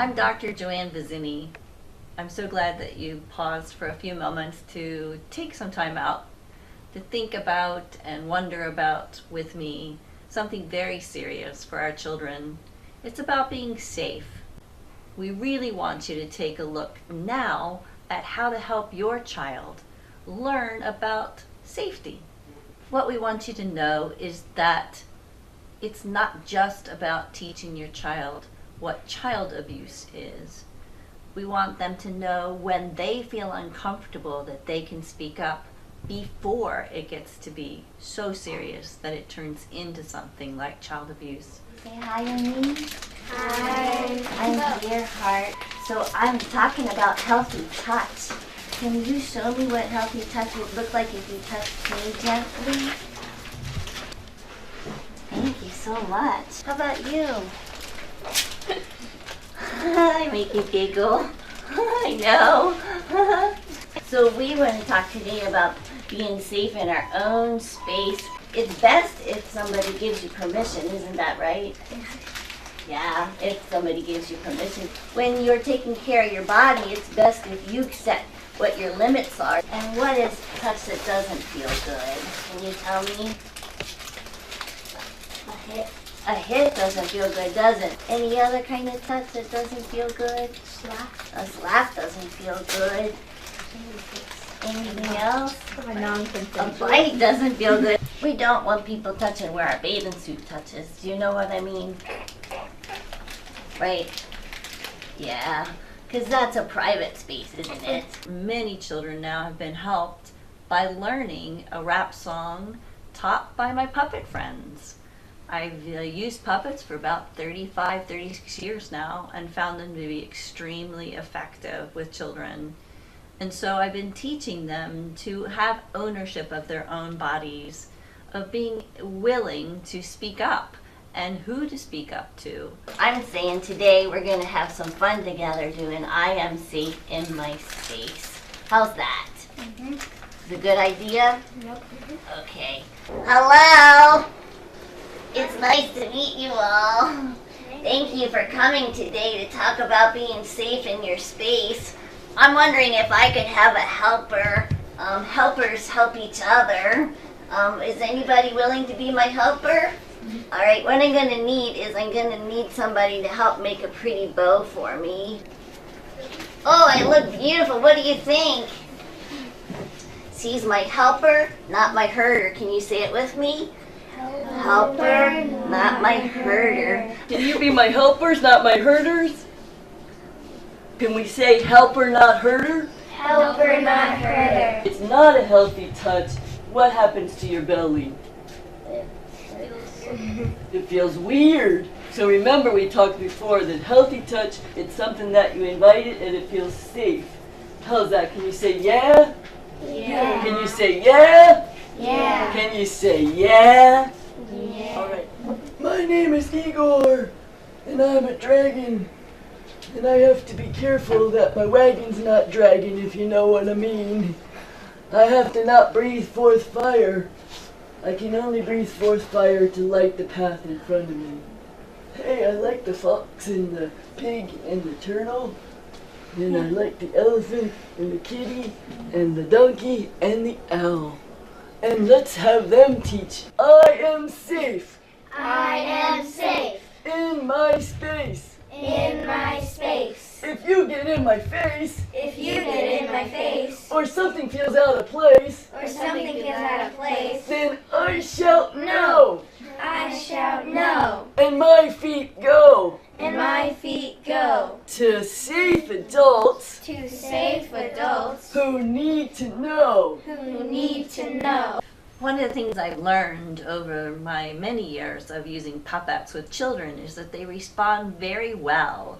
I'm Dr. Joanne Vizzini. I'm so glad that you paused for a few moments to take some time out to think about and wonder about with me something very serious for our children. It's about being safe. We really want you to take a look now at how to help your child learn about safety. What we want you to know is that it's not just about teaching your child what child abuse is. We want them to know when they feel uncomfortable that they can speak up before it gets to be so serious that it turns into something like child abuse. Say hi to me. Hi. I'm Dearheart. So I'm talking about healthy touch. Can you show me what healthy touch would look like if you touched me gently? Thank you so much. How about you? I make you giggle. I know. So we want to talk today about being safe in our own space. It's best if somebody gives you permission, isn't that right? Yeah, if somebody gives you permission. When you're taking care of your body, it's best if you set what your limits are. And what is touch that doesn't feel good? Can you tell me? A hit doesn't feel good, does it? Any other kind of touch that doesn't feel good? Slap. A slap doesn't feel good. Anything else? A non-consensual. A bite doesn't feel good. We don't want people touching where our bathing suit touches. Do you know what I mean? Right? Yeah, because that's a private space, isn't it? Many children now have been helped by learning a rap song taught by my puppet friends. I've used puppets for about 36 years now and found them to be extremely effective with children. And so I've been teaching them to have ownership of their own bodies, of being willing to speak up and who to speak up to. I'm saying today we're going to have some fun together doing I Am Safe in My Space. How's that? Is it a good idea? Nope. Okay. Hello! It's nice to meet you all. Thank you for coming today to talk about being safe in your space. I'm wondering if I could have a helper. Helpers help each other. Is anybody willing to be my helper? All right, what I'm going to need is I'm going to need somebody to help make a pretty bow for me. Oh, I look beautiful. What do you think? She's my helper, not my herder. Can you say it with me? Helper, not my herder. Can you be my helpers, not my herders? Can we say helper, not herder? Helper, not herder. It's not a healthy touch. What happens to your belly? It feels weird. So remember we talked before that healthy touch, it's something that you invited and it feels safe. How's that? Can you say yeah? Yeah. Can you say yeah? Yeah. Can you say yeah? Yeah. Alright. My name is Igor, and I'm a dragon. And I have to be careful that my wagon's not dragging, if you know what I mean. I have to not breathe forth fire. I can only breathe forth fire to light the path in front of me. Hey, I like the fox and the pig and the turtle. And I like the elephant and the kitty and the donkey and the owl. And let's have them teach. I am safe I am safe in my space. in my space. If you get in my face, If you get in my face, or something feels out of place, or something feels out of place, then I shall know, I shall know, and my feet go and my feet go to safe adults to safe adults who need to know. who need to know. One of the things I've learned over my many years of using puppets with children is that they respond very well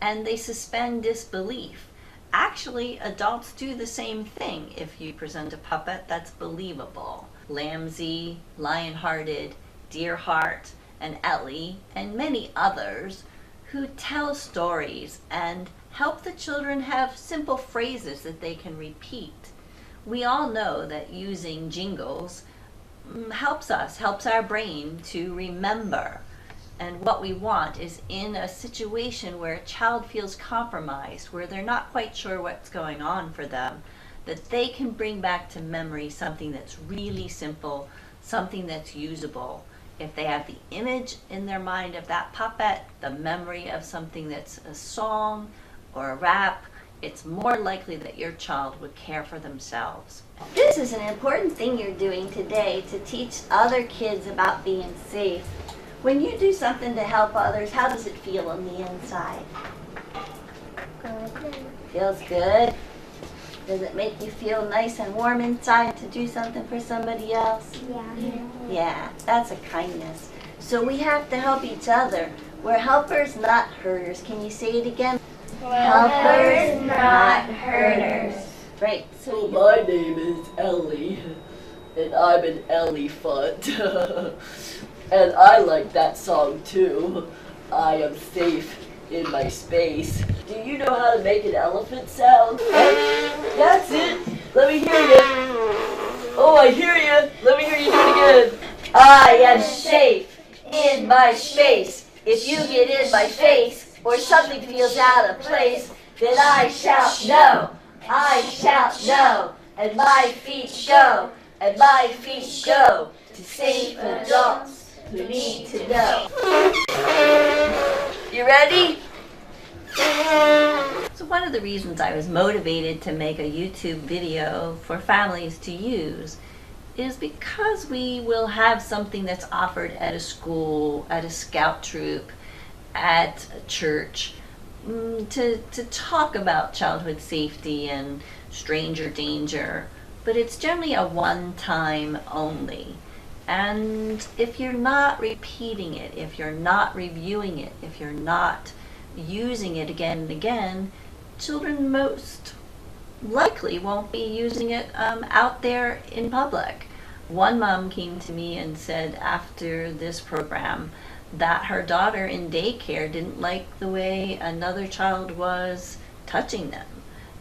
and they suspend disbelief. Actually, adults do the same thing if you present a puppet that's believable. Lamsey, Lionhearted, Dearheart, and Ellie, and many others who tell stories and help the children have simple phrases that they can repeat. We all know that using jingles helps our brain to remember And what we want is in a situation where a child feels compromised, where they're not quite sure what's going on for them, that they can bring back to memory something that's really simple, something that's usable. If they have the image in their mind of that puppet, the memory of something that's a song or a rap, it's more likely that your child would care for themselves. This is an important thing you're doing today to teach other kids about being safe. When you do something to help others, how does it feel on the inside? Good. Feels good? Does it make you feel nice and warm inside to do something for somebody else? Yeah. Yeah, that's a kindness. So we have to help each other. We're helpers, not hurters. Can you say it again? Helpers, not hurters. Right. So my name is Ellie, and I'm an elephant. And I like that song too. I am safe in my space. Do you know how to make an elephant sound? That's it. Let me hear you. Oh, I hear you. Let me hear you do it again. I am safe in my space. If you get in my face, or something feels out of place, then I shout no. I shout no. And my feet go. And my feet go to safe adults who need to know. You ready? So one of the reasons I was motivated to make a YouTube video for families to use is because we will have something that's offered at a school, at a scout troop, at a church, to talk about childhood safety and stranger danger, but it's generally a one-time only. And if you're not repeating it, if you're not reviewing it, if you're not using it again and again, children most likely won't be using it out there in public. One mom came to me and said after this program that her daughter in daycare didn't like the way another child was touching them.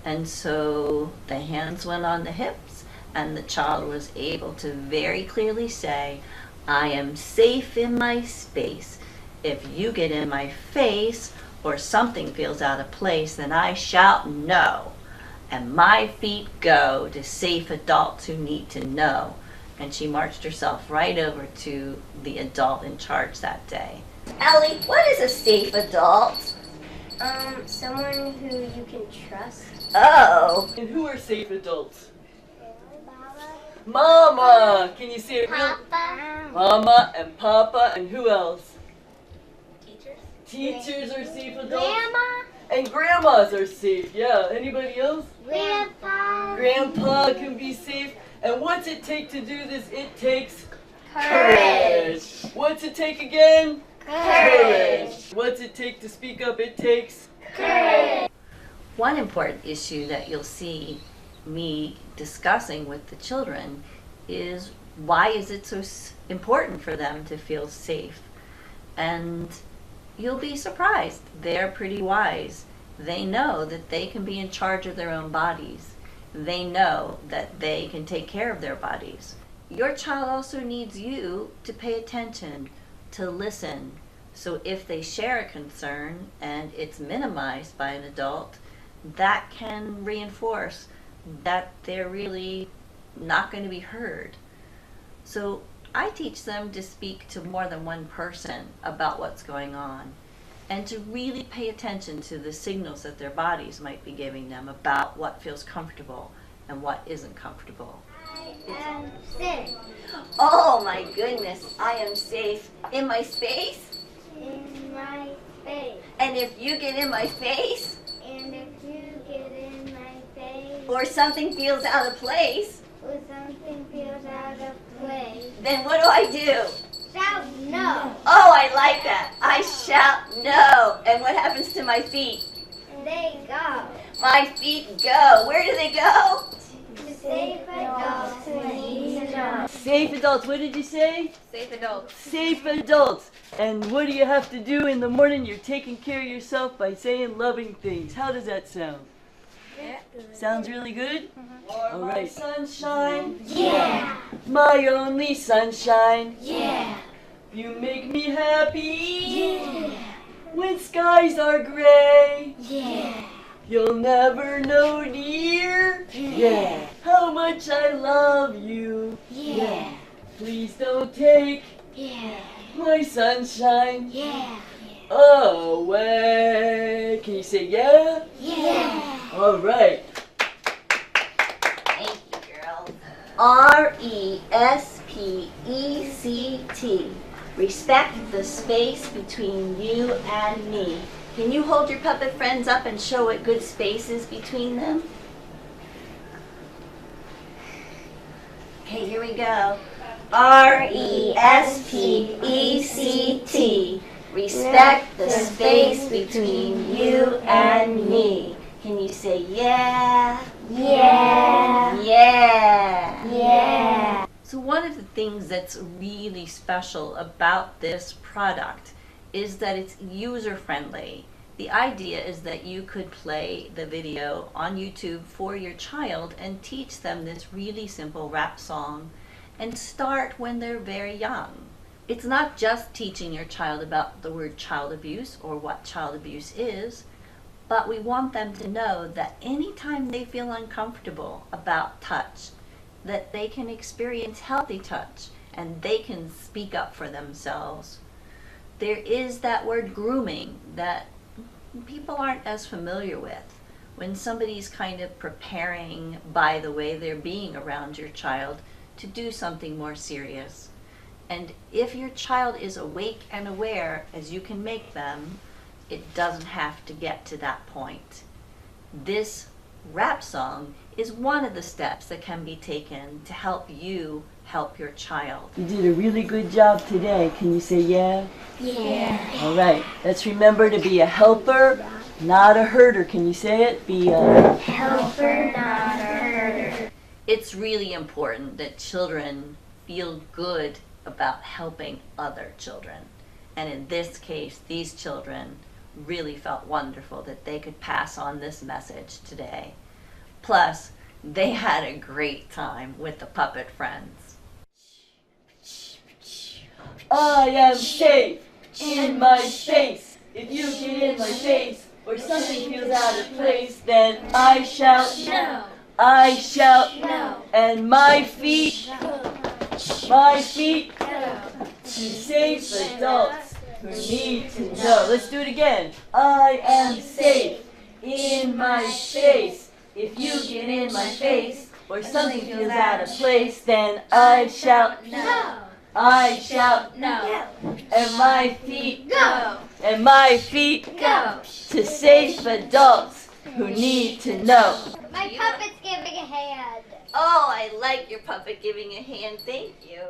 And so the hands went on the hips and the child was able to very clearly say, I am safe in my space. If you get in my face or something feels out of place, then I shout no. And my feet go to safe adults who need to know. And she marched herself right over to the adult in charge that day. Ellie, what is a safe adult? Someone who you can trust. Oh. And who are safe adults? Mama! Can you say it real? Papa. Mama and Papa, and who else? Teachers. Teachers are safe adults. Grandma. And grandmas are safe, yeah. Anybody else? Grandpa. Grandpa can be safe. And what's it take to do this? It takes Courage. What's it take again? Courage. What's it take to speak up? It takes Courage. One important issue that you'll see me discussing with the children is why is it so important for them to feel safe? And you'll be surprised. They're pretty wise. They know that they can be in charge of their own bodies. They know that they can take care of their bodies. Your child also needs you to pay attention, to listen. So if they share a concern and it's minimized by an adult, that can reinforce that they're really not going to be heard. So I teach them to speak to more than one person about what's going on and to really pay attention to the signals that their bodies might be giving them about what feels comfortable and what isn't comfortable. I am safe Oh my goodness, I am safe in my space. in my space. And if you get in my face, And if you get in my face or something feels out of place, or something feels out of place, then what do I do? shout no. Oh, I like that. I shout no. And what happens to my feet? And they go. My feet go. Where do they go? To safe adults who need to know. safe adults. What did you say? Safe adults. Safe adults. And what do you have to do in the morning? You're taking care of yourself by saying loving things. How does that sound? Sounds really good? All right. Sunshine. Yeah. My only sunshine. Yeah. You make me happy. When skies are gray. You'll never know, dear. How much I love you. Please don't take my sunshine away. Can you say yeah? All right. Thank you, girls. R-E-S-P-E-C-T. Respect the space between you and me. Can you hold your puppet friends up and show what good space is between them? Okay, here we go. R-E-S-P-E-C-T. Respect the space between you and me. Can you say yeah? Yeah. So one of the things that's really special about this product is that it's user-friendly. The idea is that you could play the video on YouTube for your child and teach them this really simple rap song and start when they're very young. It's not just teaching your child about the word child abuse or what child abuse is, but we want them to know that anytime they feel uncomfortable about touch, that they can experience healthy touch and they can speak up for themselves. There is that word grooming that people aren't as familiar with. When somebody's kind of preparing by the way they're being around your child to do something more serious. And if your child is awake and aware as you can make them, it doesn't have to get to that point. This rap song is one of the steps that can be taken to help you help your child. You did a really good job today. Can you say yeah? All right. Let's remember to be a helper, not a herder. Can you say it? Be a Helper, not a herder. It's really important that children feel good about helping other children. And in this case, these children really felt wonderful that they could pass on this message today. Plus, they had a great time with the puppet friends. I am safe in my space. If you get in my face or something feels out of place, then I shout No. I shout No. and my feet to safe adults who need to know. Let's do it again. I am safe in my space. If you get in my face or something feels out of place, then I shout No. I shout No. and my feet Go. Go. to safe adults who need to know. My puppet's giving a hand. Oh, I like your puppet giving a hand. Thank you.